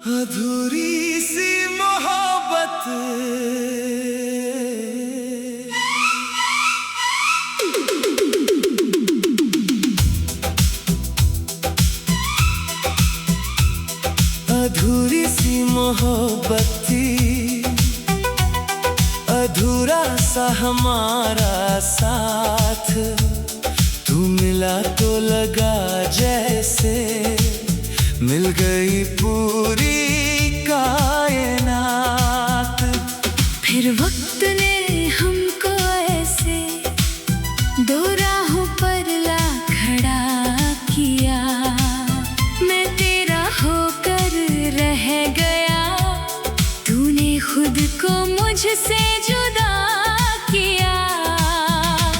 अधूरी सी मोहब्बत अधूरी सी मोहब्बत थी, अधूरा सा हमारा साथ। तू मिला तो लगा जैसे मिल गई पूरी कायनात। फिर वक्त ने हमको ऐसे दो राहों पर ला खड़ा किया। मैं तेरा होकर रह गया, तूने खुद को मुझसे जुदा किया।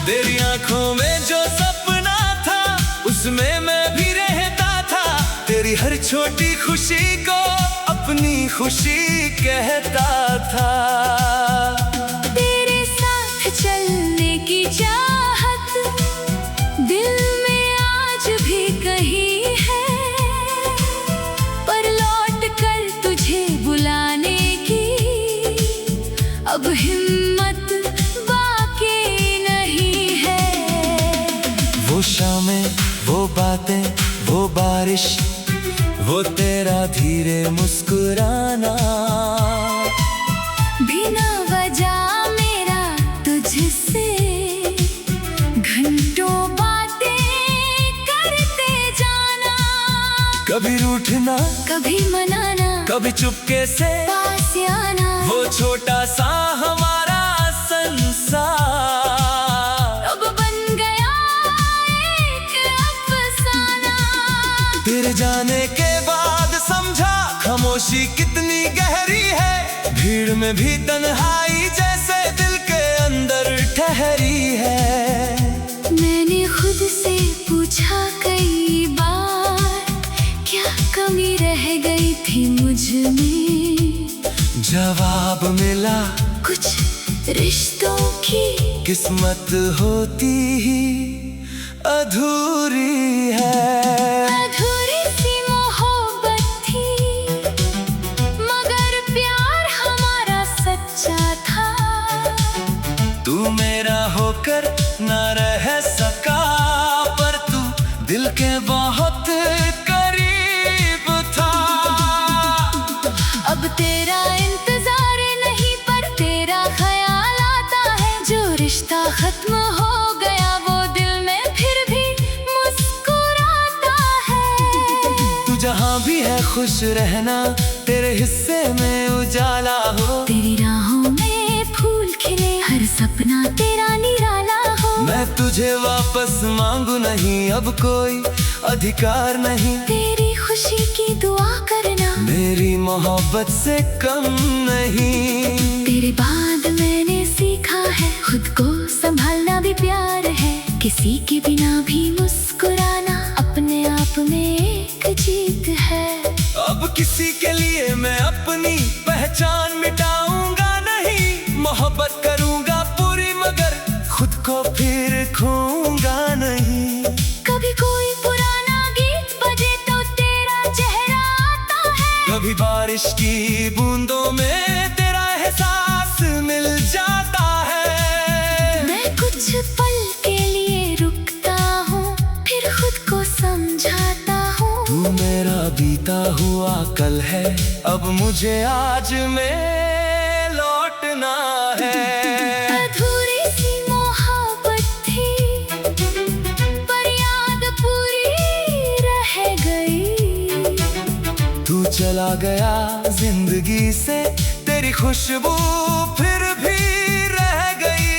तेरी आंखों में जो सपना था, उसमें मैं भी रहता था। तेरी हर छोटी खुशी को अपनी खुशी कहता था। तेरे साथ चलने की चाहत दिल में आज भी कहीं है, पर लौट कर तुझे बुलाने की अब हिम्मत बाकी नहीं है। वो शामें, वो बातें, वो बारिश, वो तेरा धीरे मुस्कुराना, बिना वजह मेरा तुझसे घंटों बातें करते जाना। कभी रूठना, कभी मनाना, कभी चुपके से पास आना। वो छोटा सा हमारा संसार अब बन गया एक अफसाना। तेरे जाने के बाद समझा खामोशी कितनी गहरी है। भीड़ में भी तन्हाई जैसे दिल के अंदर ठहरी है। मैंने खुद से पूछा कई बार, क्या कमी रह गई थी मुझ में। जवाब मिला, कुछ रिश्तों की किस्मत होती ही अधूरी है। अधूरी सी मोहब्बत थी, मगर प्यार हमारा सच्चा था। तू मेरा होकर न रह सका, पर तू दिल के बहुत करीब था। अब तेरा इंतजार नहीं, पर तेरा ख्याल आता है। जो रिश्ता खत्म हो गया, वो दिल में फिर भी मुस्कुराता है। तू जहाँ भी है खुश रहना, तेरे हिस्से में उजाला हो। तेरी राहों में फूल खिले, हर सपना तेरा निराला हो। मैं तुझे वापस मांगू नहीं, अब कोई अधिकार नहीं। तेरी खुशी की दुआ करना मेरी मोहब्बत से कम नहीं। तेरे बाद मैंने सीखा है, खुद को संभालना भी प्यार है। किसी के बिना भी मुस्कुराना अपने आप में एक जीत है। अब किसी के लिए मैं अपनी पहचान मिटाऊंगा नहीं। मोहब्बत करूंगा पूरी, मगर खुद को फिर खोऊंगा नहीं। कभी कोई पुराना गीत बजे तो तेरा चेहरा आता है। कभी बारिश की बूंदों में तेरा एहसास मिल जाता है। मैं कुछ पल के लिए रुकता हूँ, फिर खुद को समझाता हूँ। तू मेरा बीता हुआ कल है, अब मुझे आज में लौटना है। अधूरी सी मोहब्बत थी, पर याद पूरी रह गई। तू चला गया जिंदगी से, तेरी खुशबू फिर भी रह गई।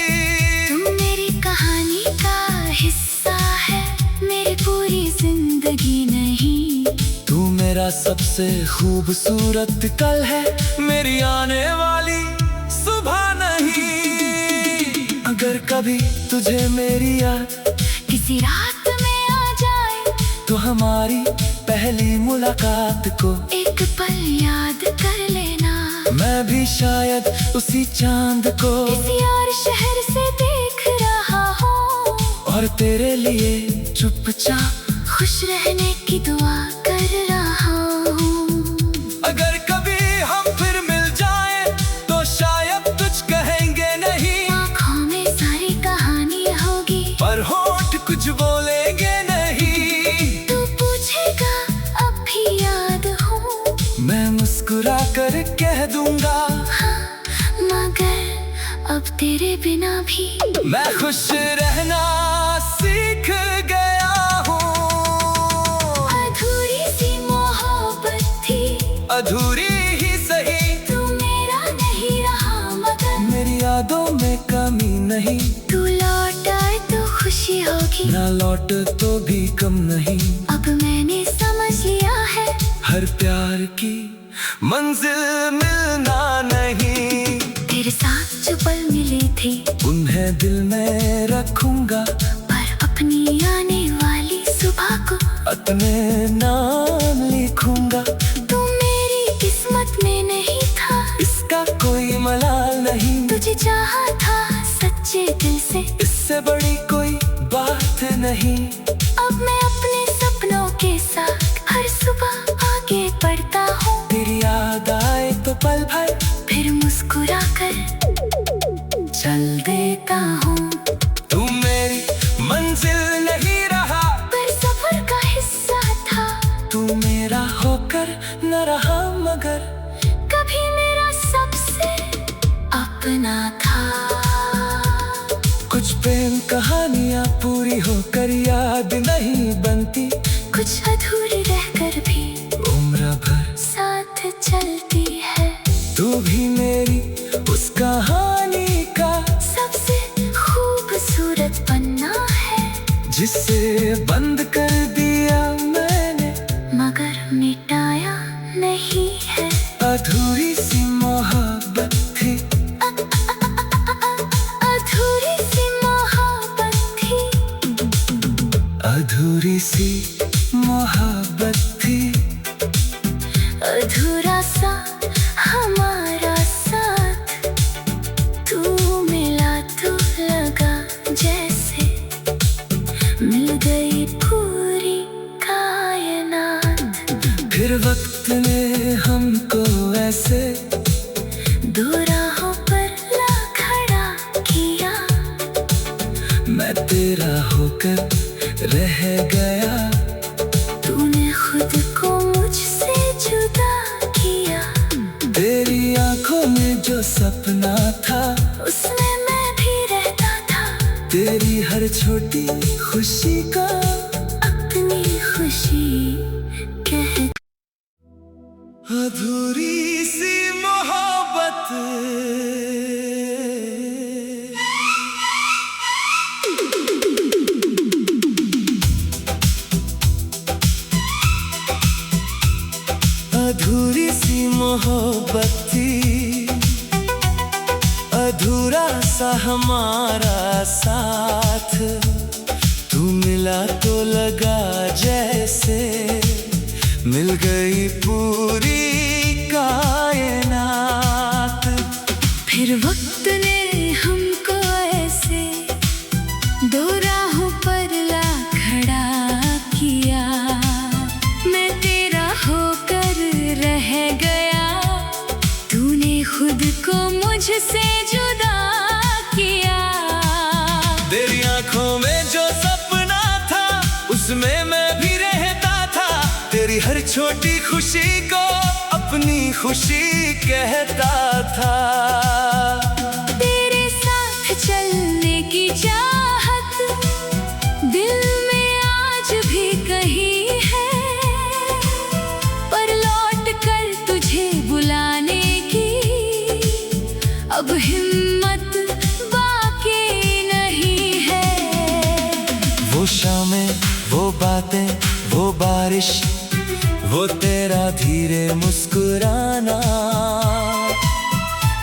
तुम मेरी कहानी का हिस्सा है, मेरी पूरी जिंदगी नहीं। तू मेरा सबसे खूबसूरत कल है, मेरी आने वाली सुबह नहीं। अगर कभी तुझे मेरी याद किसी रात में आ जाए, तो हमारी पहली मुलाकात को एक पल याद कर लेना। मैं भी शायद उसी चांद को किसी और शहर से देख रहा हूँ, और तेरे लिए चुपचाप खुश रहने की दुआ कर रहा हूँ। अगर मुस्कुरा कर कह दूंगा, हाँ, मगर अब तेरे बिना भी मैं खुश रहना सीख गया हूँ। अधूरी सी मोहब्बत थी, अधूरी ही सही, तू मेरा नहीं रहा मगर मेरी यादों में कमी नहीं। तू लौट आए तो खुशी होगी, ना लौट तो भी कम नहीं। अब मैंने समझ लिया है, हर प्यार की मंजिल मिलना नहीं। तेरे साथ जो पल मिले थे उन्हें दिल में रखूंगा, पर अपनी आने वाली सुबह को अपने नाम लिखूंगा। तू मेरी किस्मत में नहीं था, इसका कोई मलाल नहीं। तुझे चाहा था सच्चे दिल से, इससे बड़ी कोई बात नहीं। अब मैं अपने सपनों के साथ हर सुबह आगे बढ़ता हूँ। तेरी याद आए तो पल भर फिर मुस्कुरा कर चल देता हूँ। तू मेरी मंजिल नहीं रहा, पर सफर का हिस्सा था। तू मेरा होकर न रहा मगर कभी मेरा सबसे अपना था। कुछ प्रेम कहानियाँ पूरी होकर याद नहीं बनती, कुछ अधूरी रहकर भी उम्र भर साथ चलती है। तू भी मेरी उस कहानी का सबसे खूबसूरत पन्ना है, जिसे बंद कर दिया मैंने मगर मिटाया नहीं है। अधूरी सी मोहब्बत थी, अधूरी सी मोहब्बत थी, अधूरी सी मोहब्बत थी। अधूरा सा हमारा साथ, तू मिला तो लगा जैसे मिल गई पूरी कायनात। फिर वक्त ने हमको ऐसे दो राहों पर ला खड़ा किया, मैं तेरा होकर रह गया। तूने खुद को मुझसे जुदा किया, तेरी आंखों में जो सपना था उसमें मैं भी रहता था। तेरी हर छोटी खुशी का अपनी खुशी कह अधूरी सी मोहब्बत। अधूरी सी मोहब्बत थी, अधूरा सा हमारा साथ। तू मिला तो लगा जैसे मिल गई पूरी कायनात। फिर वक्त ने हमको ऐसे दो राहों पर ला खड़ा किया, मैं तेरा होकर रह गया। तूने खुद को मुझसे जुदा किया, तेरी आंखों में जो सपना था उसमें मैं भी रहता था। तेरी हर छोटी खुशी को अपनी खुशी कहता था। तेरे साथ चलने की चाहत दिल में आज भी कहीं है, पर लौट कर तुझे बुलाने की अब हिम्मत बाकी नहीं है। वो शामें, वो बातें, वो बारिश, वो तेरा धीरे मुस्कुराना,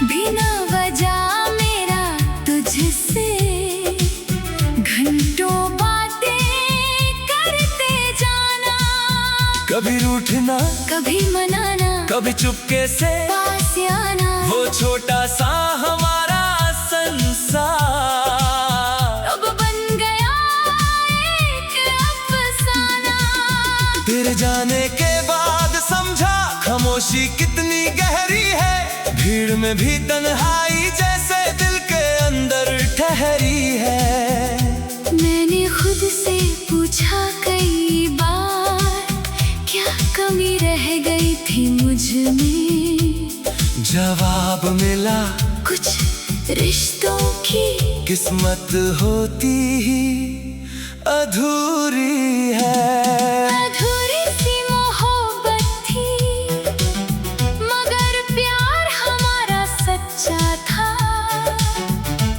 बिना वजह मेरा तुझसे घंटों बातें करते जाना। कभी रूठना, कभी मनाना, कभी चुपके से पास आना, वो छोटा सा हमारा संसार अब बन गया एक अफसाना। तेरे जाने के बाद समझा खामोशी कितनी गहरी है। भीड़ में भी तन्हाई जैसे दिल के अंदर ठहरी है। मैंने खुद से पूछा कई बार, क्या कमी कमी रह गई थी मुझ में, जवाब मिला कुछ रिश्तों की किस्मत होती ही अधूरी है। अधूरी सी मोहब्बत थी, मगर प्यार हमारा सच्चा था।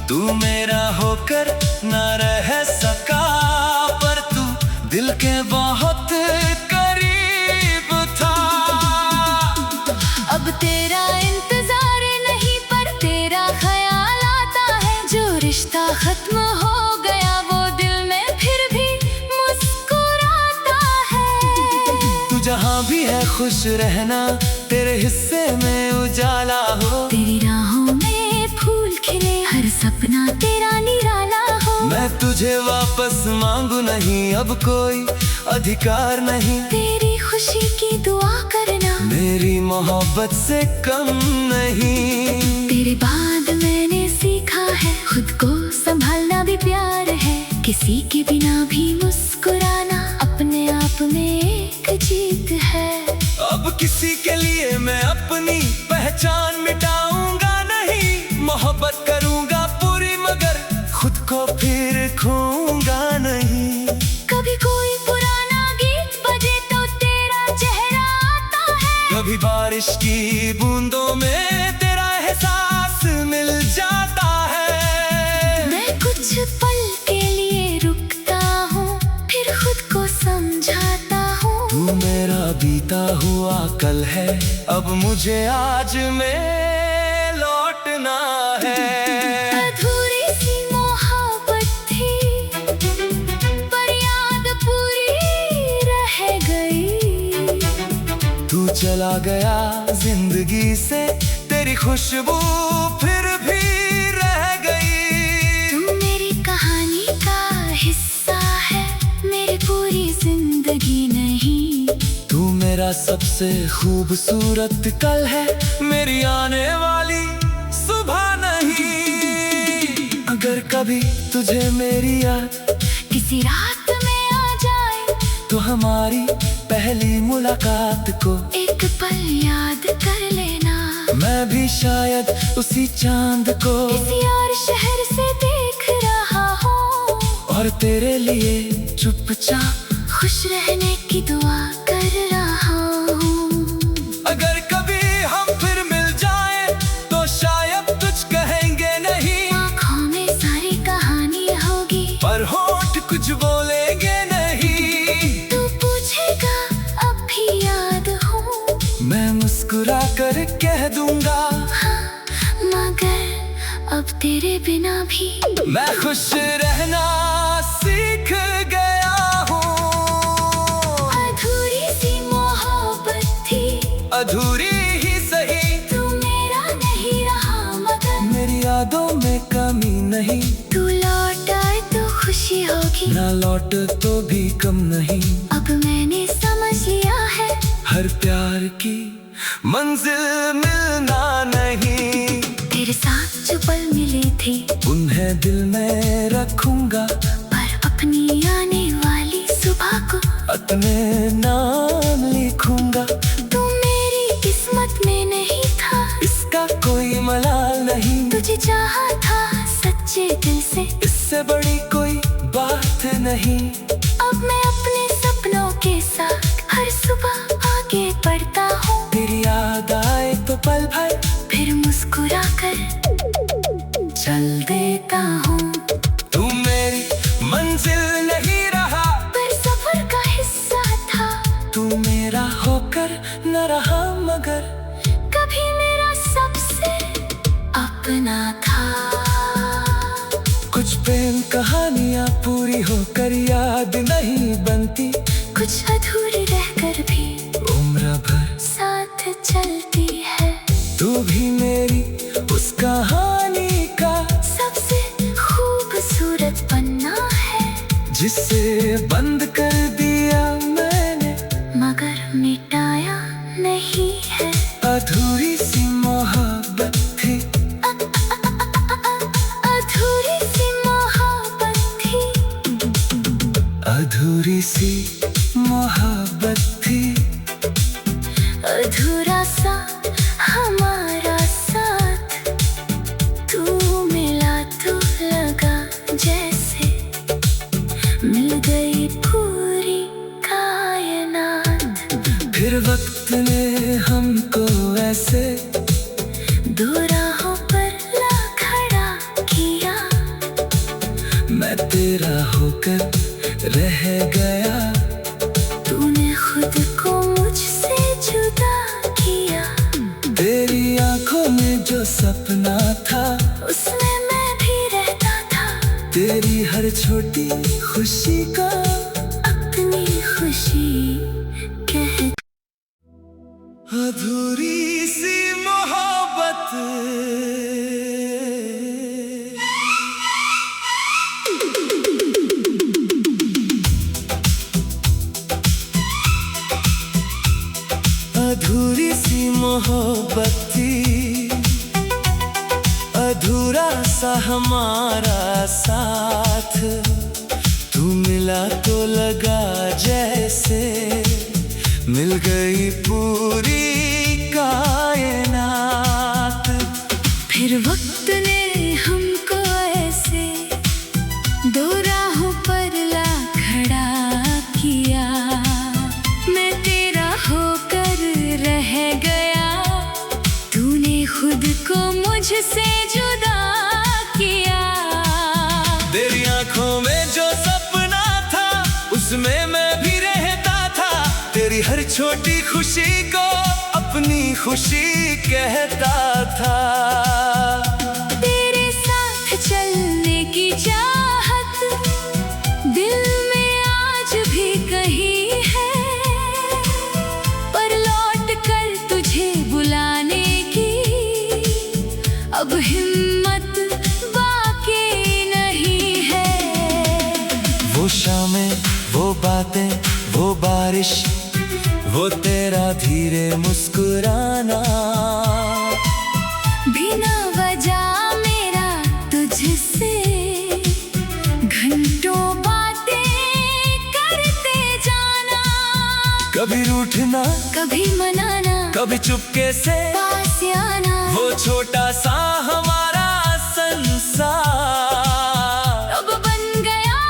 तू मेरा होकर न रह सका, पर तू दिल के बहुत करीब था। अब तेरा इंतजार नहीं पर तेरा ख्याल आता है। जो रिश्ता खत्म हो गया वो दिल में फिर भी मुस्कुराता है। तू जहाँ भी है खुश रहना, तेरे हिस्से में उजाला हो। तेरी राहों में फूल खिले, हर सपना तेरा निराला हो। मैं तुझे वापस मांगू नहीं, अब कोई अधिकार नहीं। तेरी खुशी की दुआ करना मेरी मोहब्बत से कम नहीं। तेरे बाद मैंने सीखा है, खुद को संभालना भी प्यार है। किसी के बिना भी मुस्कुराना अपने आप में एक जीत है। अब किसी के लिए मैं अपनी पहचान मिटाऊंगा नहीं। मोहब्बत करूंगा पूरी, मगर खुद को फिर खोऊंगा नहीं। कभी कोई पुराना गीत बजे तो तेरा चेहरा आता है। कभी बारिश की बूंदों में तेरा एहसास मिल जाता है। मैं कुछ पल के लिए रुकता हूँ, फिर खुद को समझाता हूँ। तू मेरा बीता हुआ कल है, अब मुझे आज में लौटना है। अधूरी सी मोहब्बत थी, पर याद पूरी रह गई। तू चला गया जिंदगी से, तेरी खुशबू फिर भी रह गई। तुम मेरी कहानी का हिस्सा है, मेरी पूरी जिंदगी नहीं। तू मेरा सबसे खूबसूरत कल है, मेरी आने वाली सुबह नहीं। अगर कभी तुझे मेरी याद किसी रात में आ जाए तो हमारी पहली मुलाकात को एक पल याद कर लेना। मैं भी शायद उसी चांद को किसी और शहर से देख रहा हूँ, और तेरे लिए चुपचाप खुश रहने की दुआ कर रहा हूँ। अगर कभी हम फिर मिल जाएं तो शायद कुछ कहेंगे नहीं। आँखों में सारी कहानी होगी, पर होठ कुछ बोलेंगे नहीं। तू पूछेगा अब भी याद हूँ, मैं मुस्कुरा कर कह दूंगा हाँ, मगर अब तेरे बिना भी मैं खुश रहना सीख गया हूँ। अधूरी सी मोहब्बत थी, अधूरी ही सही, तू मेरा नहीं रहा मगर मेरी यादों में कमी नहीं। तू लौट आए तो खुशी होगी, ना लौट तो भी कम नहीं। अब मैंने समझ लिया है हर प्यार की मंजिल मिलना नहीं। तेरे साथ जो पल मिले थे उन्हें दिल में रखूंगा, पर अपनी आने वाली सुबह को अपने नाम लिखूंगा। तू मेरी किस्मत में नहीं था, इसका कोई मलाल नहीं। तुझे चाहा था सच्चे दिल से, इससे बड़ी कोई बात नहीं। अब मैं अपने सपनों के साथ हर सुबह आगे बढ़ता हूँ। तेरी याद आए तो पल भर फिर मुस्कुरा कर चल देता हूँ। तू मेरी मंजिल नहीं रहा, पर सफर का हिस्सा था। तू मेरा होकर न रहा, मगर कभी मेरा सबसे अपना था। कुछ प्रेम कहानियाँ पूरी होकर याद नहीं बनती, कुछ अधूरी रहकर भी उम्र भर साथ चलती है। तू भी मेरी उस कहानी का सबसे खूबसूरत पन्ना है, जिसे बंद कर दिया मैंने, मगर मिटाया नहीं है। अधूरी सी मोहब्बत थी, अधूरी सी मोहब्बत थी, अधूरी सी मोहब्बत थी। अधूरा सा हमारा साथ, तू मिला तो लगा जैसे मिल गई पूरी कायनात। फिर वक्त ने हमको ऐसे दो राहों पर ला खड़ा किया, मैं तेरा होकर रह गया, तूने खुद को मुझसे जुदा किया। तेरी आंखों में जो सपना था उसमें मैं भी रहता था, तेरी हर छोटी खुशी का अपनी खुशी कह। अधूरी सी मोहब्बत, अधूरी सी मोहब्बत थी, अधूरा सा हमारा साथ, तू मिला तो लगा जैसे मिल गई पूरी कायनात। फिर वक्त ने हमको ऐसे दो राहों पर ला खड़ा किया, मैं तेरा होकर रह गया, तूने खुद को मुझसे जुदा किया। तेरी आंखों में जो सपना था उसमें मैं भी रहता था, तेरी हर छोटी खुशी को अपनी खुशी कहता था। तेरे साथ चलने की चाहत दिल में आज भी कहीं है, पर लौट कर तुझे बुलाने की अब हिम्मत बाकी नहीं है। वो शामें, वो बातें, वो बारिश, वो तेरा धीरे मुस्कुराना, बिना वजह मेरा तुझसे घंटों बातें करते जाना, कभी रूठना, कभी मनाना, कभी चुपके से पास आना, वो छोटा सा हमारा संसार अब बन गया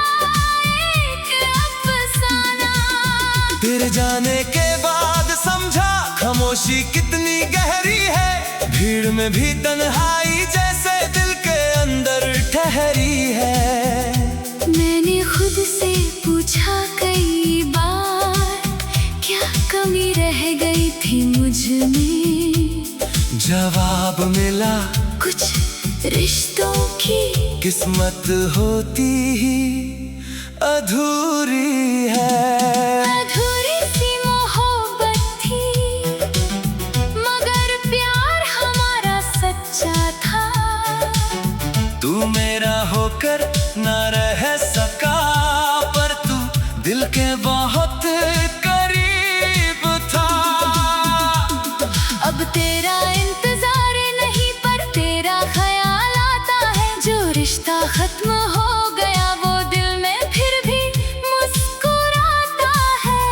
एक अफसाना। तेरे जाने के बाद समझा खामोशी कितनी गहरी है, भीड़ में भी तन्हाई जैसे दिल के अंदर ठहरी है। मैंने खुद से पूछा कई बार, क्या कमी रह गई थी मुझ में, जवाब मिला कुछ रिश्तों की किस्मत होती ही अधूरी है। अधूरी सी मोहब्बत थी, मगर प्यार हमारा सच्चा था, तू मेरा होकर न रह सका, पर तू दिल के बहुत करीब था। अब तेरा इंतजार नहीं पर तेरा ख्याल आता है, जो रिश्ता खत्म हो गया वो दिल में फिर भी मुस्कुराता है।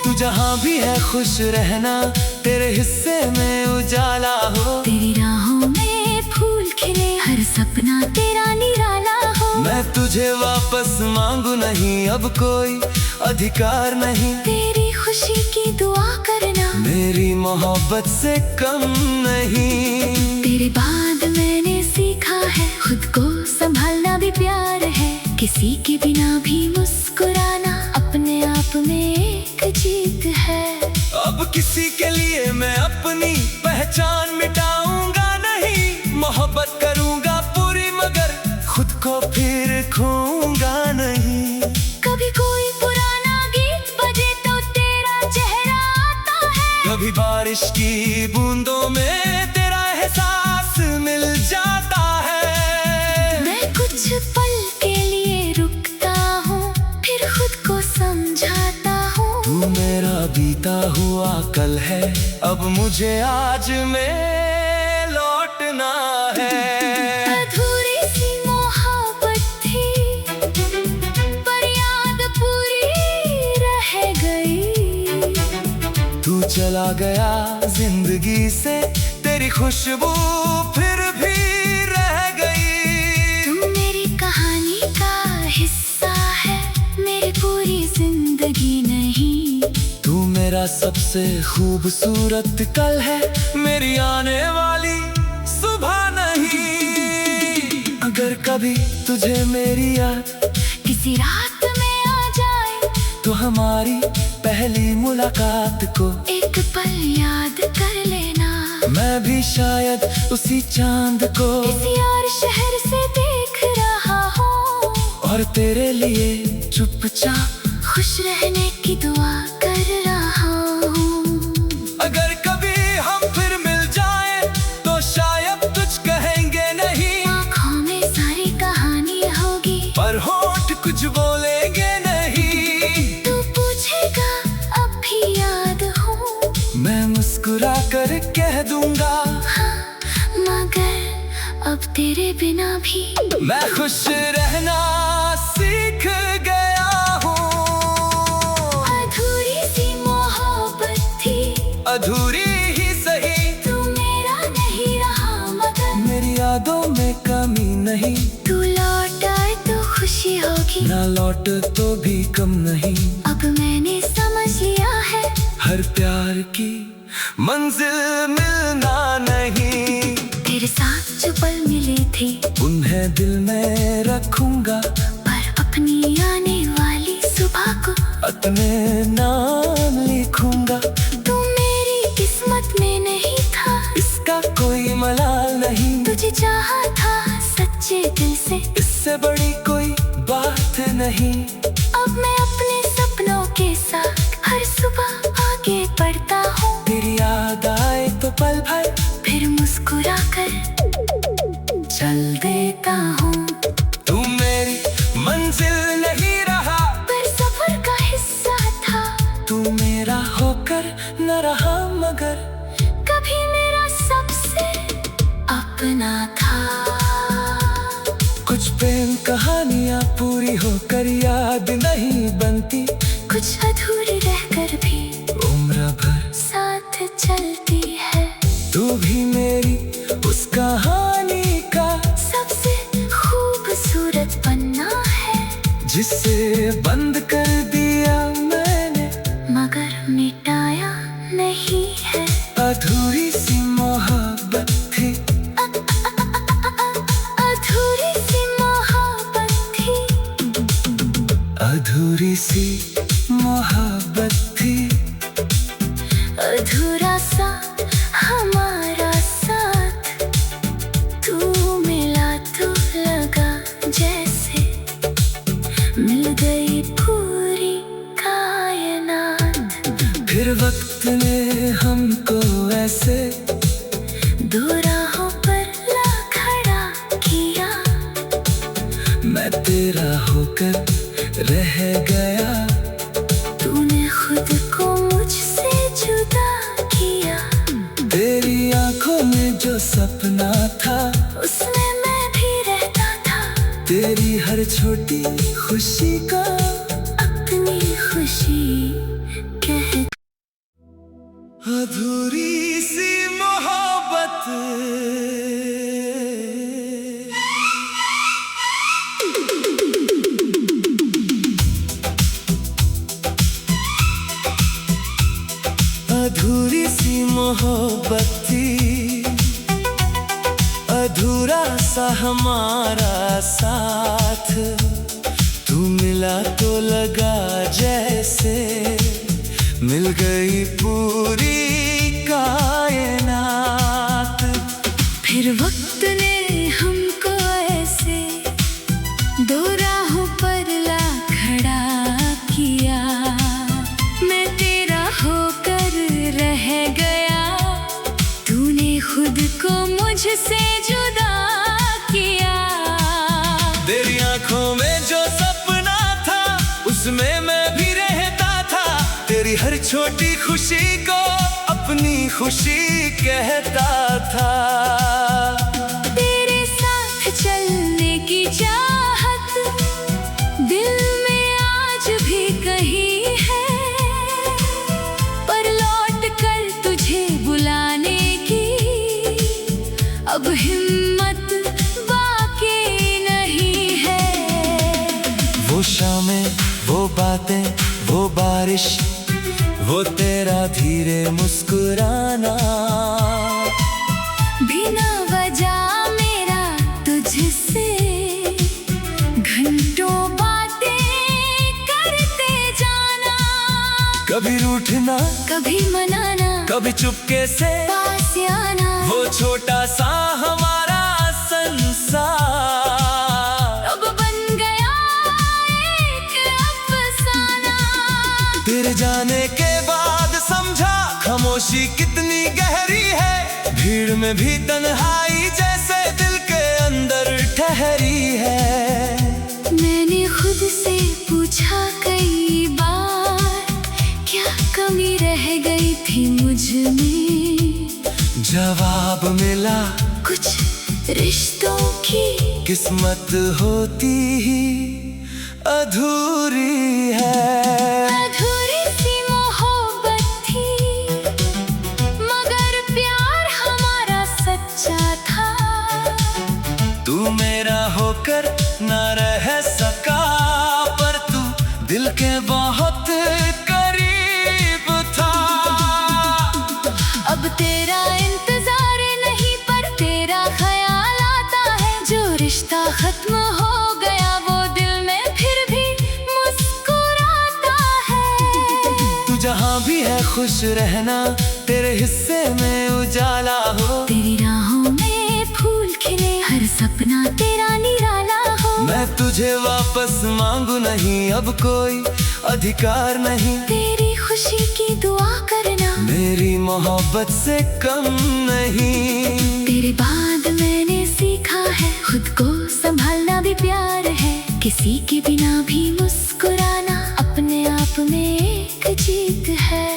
तू जहाँ भी है खुश रहना, तेरे हिस्से में उजाला हो, तेरी राहों में फूल खिले, हर सपना तेरा निराला हो। मैं तुझे वापस मांगू नहीं, अब कोई अधिकार नहीं, तेरी खुशी की दुआ करना मेरी मोहब्बत से कम नहीं। तेरे बाद मैंने सीखा है, खुद को संभालना भी प्यार है, किसी के बिना भी मुस्कुराना अपने आप में एक जीत है। अब किसी के लिए मैं अपनी पहचान मिटाऊंगा नहीं, मोहब्बत करूंगा पूरी मगर खुद को फिर खोऊंगा नहीं। कभी कोई पुराना गीत बजे तो तेरा चेहरा आता है, कभी बारिश की बूंदों में तेरा एहसास मिल जाता है। मैं कुछ पल के लिए रुकता हूँ, फिर खुद को समझाता हूँ, तू मेरा बीता हुआ कल है, अब मुझे आज में लौटना है। अधूरी सी मोहब्बत थी, पर याद पूरी रह गई, तू चला गया जिंदगी से, तेरी खुशबू फिर भी रह गई। तुम मेरी कहानी का हिस्सा है, मेरी पूरी जिंदगी नहीं। तू मेरा सबसे खूबसूरत कल है, मेरी आने वाली सुबह नहीं। अगर कभी तुझे मेरी याद किसी रात में आ जाए, तो हमारी पहली मुलाकात को एक पल याद कर लेना। मैं भी शायद उसी चांद को किसी और शहर से देख रहा हूँ, और तेरे लिए चुपचाप खुश रहने की दुआ कर रहा हूँ। अगर कभी हम फिर मिल जाएं, तो शायद कुछ कहेंगे नहीं। आँखों में सारी कहानी होगी, पर होठ कुछ बोलेंगे नहीं। तू पूछेगा अब भी याद हूँ, मैं मुस्कुरा कर कह दूंगा, हाँ, मगर अब तेरे बिना भी मैं खुश रहना सीख गया हूँ। अधूरी सी मोहब्बत थी, अधूरी ही सही, तू मेरा नहीं रहा मगर मेरी यादों में कमी नहीं। तू लौट आए तो खुशी होगी, ना लौट तो भी कम नहीं। अब मैंने समझ लिया है, हर प्यार की मंजिल मिलना नहीं। तेरे साथ जो पल मिले थे, उन्हें दिल में रखूंगा, पर अपनी आने वाली सुबह को अपने नाम लिखूंगा। तू मेरी किस्मत में नहीं था, इसका कोई मलाल नहीं। तुझे चाहा था सच्चे दिल से, इससे बड़ी कोई बात नहीं। अब मैं अपने सपनों के साथ हर सुबह आगे बढ़ता हूँ। तेरी याद आए तो पल भर फिर मुस्कुरा कर चल देता हूँ। तू मेरी मंजिल नहीं रहा, पर सफर का हिस्सा था। तू मेरा होकर न रहा, मगर कभी मेरा सबसे अपना था। कुछ प्रेम कहानियाँ पूरी होकर याद नहीं बनती, कुछ अधूरी रहकर भी उम्र भर साथ चलती है। तू भी मेरी उस कहानी का सबसे खूबसूरत पन्ना है, जिसे बंद कर दिया मैंने, मगर मिटाया नहीं है। अधूरी सी मोहब्बत थी, अधूरी सी मोहब्बत थी, अधूरी सी मोहब्बत थी। अधूरा सा हमारा साथ, तू मिला तो लगा जैसे मिल गई पूरी कायनात। फिर वक्त ने हमको ऐसे दो राहों पर ला खड़ा किया, मैं तेरा होकर रह गया। तूने खुद को मुझसे जुदा किया, तेरी आंखों में जो सपना था, उसमें मैं भी रहता था। तेरी हर छोटी खुशी का अपनी खुशी कह अधूरी सी मोहब्बत। अधूरी सी मोहब्बत थी, अधूरा सा हमारा साथ। तू मिला तो लगा जैसे मिल गई पूरी कायनात। फिर वक्त ने हमको ऐसे दो राहों पर ला खड़ा किया, मैं तेरा होकर रह गया। तूने खुद को मुझसे जुदा किया, तेरी आंखों में जो सपना था, उसमें मैं भी रहता था। तेरी हर छोटी खुशी को अपनी खुशी कहता था। तेरे साथ चलने की चाहत दिल में आज भी कहीं है, पर लौट कर बारिश, वो तेरा धीरे मुस्कुराना, बिना वजह मेरा तुझसे घंटों बातें करते जाना, कभी रूठना, कभी मनाना, कभी चुपके से पास आना, वो छोटा सा हमारा संसार अब बन गया एक अफसाना। तेरे जाने के बाद समझा खामोशी कितनी गहरी है, भीड़ में भी तन्हाई जैसे दिल के अंदर ठहरी है। मैंने खुद से पूछा कई बार, क्या कमी रह गई थी मुझ में, जवाब मिला, कुछ रिश्तों की किस्मत होती ही अधूरी है। अधूरी सी मोहब्बत थी, मगर प्यार हमारा सच्चा था। तू मेरा होकर न रह सका, पर तू दिल के बहुत करीब था। अब तेरा इंतजार नहीं, पर तेरा ख्याल आता है। जो रिश्ता खत्म हो गया, वो दिल में फिर भी मुस्कुराता है। तू जहाँ भी है खुश रहना, तेरे हिस्से में उजाला हो। तेरी राहों में फूल खिले, हर सपना तेरा निराला हो। मैं तुझे वापस मांगू नहीं, अब कोई अधिकार नहीं। तेरी खुशी की दुआ करना, मेरी मोहब्बत से कम नहीं। तेरे बाद मैंने सीखा है, खुद को संभालना भी प्यार है। किसी के बिना भी मुस्कुराना अपने आप में एक जीत है।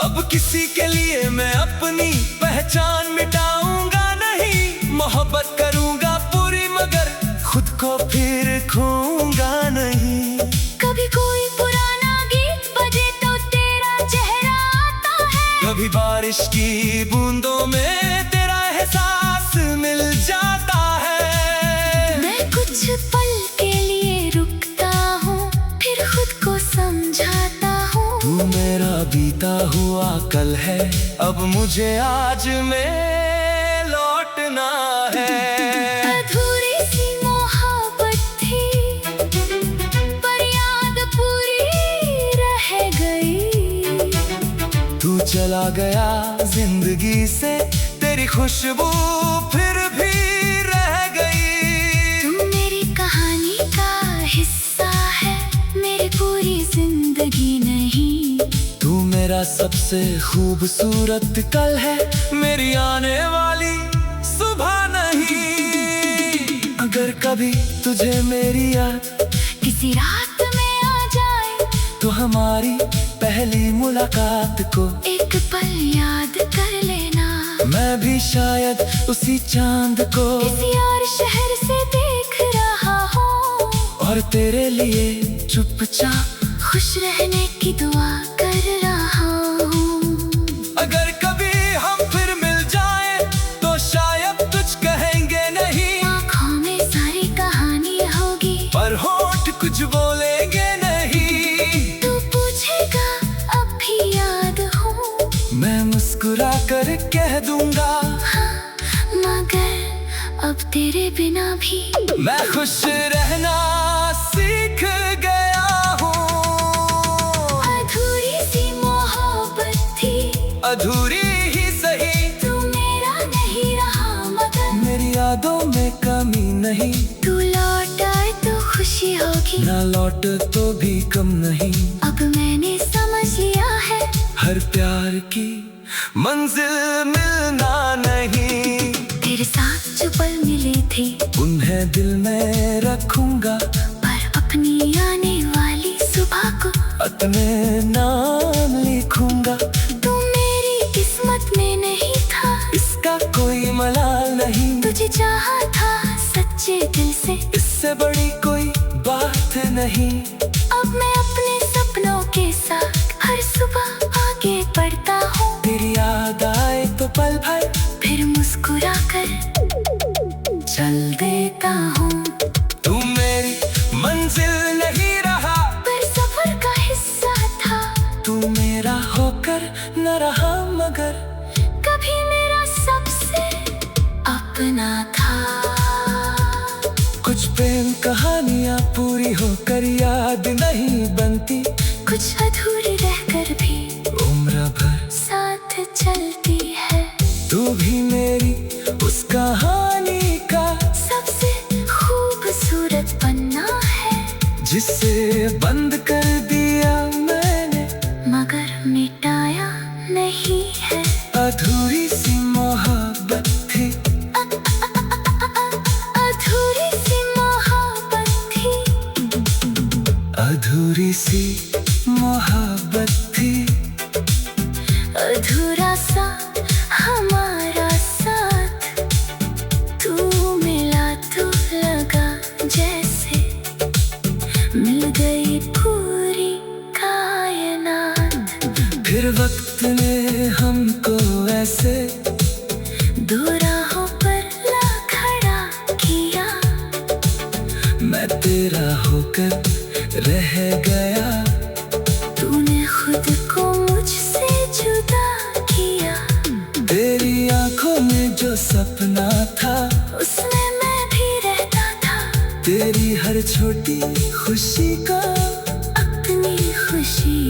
अब किसी के लिए मैं अपनी पहचान मिटाऊंगा नहीं। मोहब्बत करूंगा पूरी, मगर खुद को फिर खोऊंगा नहीं। कभी कोई पुराना गीत बजे तो तेरा चेहरा आता है। कभी बारिश की बूंदों में तेरा एहसास मिल जाता है। मैं कुछ पल के लिए रुकता हूँ, फिर खुद को समझाता हूँ। तू मेरा बीता हुआ कल है, अब मुझे आज में लौटना है। अधूरी सी मोहब्बत थी, पर याद पूरी रह गई। तू चला गया जिंदगी से, तेरी खुशबू फिर भी रह गई। तुम मेरी कहानी का हिस्सा है, मेरी पूरी जिंदगी नहीं। तू मेरा सबसे खूबसूरत कल है, मेरी आने वाली सुबह नहीं। अगर कभी तुझे मेरी याद किसी रात में आ जाए, तो हमारी पहली मुलाकात को एक पल याद कर लेना। मैं भी शायद उसी चांद को किसी और शहर से देख रहा हूँ, और तेरे लिए चुपचाप खुश रहने की दुआ कर रहा हूँ। अगर कभी हम फिर मिल जाएं, तो शायद कुछ कहेंगे नहीं। आँखों में सारी कहानी होगी, पर होठ कुछ बोलेंगे नहीं। तू पूछेगा अब भी याद हूँ, मैं मुस्कुरा कर कह दूंगा, हाँ, मगर अब तेरे बिना भी मैं खुश रहना सीख गया हूँ। अधूरी सी मोहब्बत थी, अधूरी ही सही, तू मेरा नहीं रहा, मगर मेरी यादों में कमी नहीं। तू लौट आए तो खुशी होगी, ना लौट तो भी कम नहीं। अब मैंने समझ लिया है, हर प्यार की मंजिल मिलना नहीं। तेरे साथ जो पल मिले थे, उन्हें दिल में रखूंगा, पर अपनी आने वाली सुबह को अपने नाम लिखूंगा। तू मेरी किस्मत में नहीं था, इसका कोई मलाल नहीं। तुझे चाहा था सच्चे दिल से, इससे बड़ी कोई बात नहीं। अब मैं अपने सपनों के साथ हर सुबह आगे बढ़ता हूँ। तेरी याद आए तो पल भर फिर मुस्कुरा कर चल देता हूँ। तू मेरी मंजिल नहीं रहा, पर सफर का हिस्सा था। कुछ प्रेम कहानियां पूरी होकर याद नहीं बनती, कुछ अधूरी रहकर भी उम्र भर साथ चलती है। तू भी मेरी उस कहानी का सबसे खूबसूरत पन्ना है, जिसे बंद कर दिया मैंने मगर मिटाया नहीं है। अधूरी सी मोहब्बत थी, अधूरी सी मोहब्बत थी, अधूरी सी मोहब्बत थी। अधूरा सा हमारा साथ, तू मिला तो लगा जैसे मिल गई पूरी कायनात। फिर वक्त ने हमको ऐसे दो राहों पर ला खड़ा किया, मैं तेरा होकर रह गया। तूने खुद को मुझसे जुदा किया, तेरी आंखों में जो सपना था उसमें मैं भी रहता था। तेरी हर छोटी खुशी का अपनी खुशी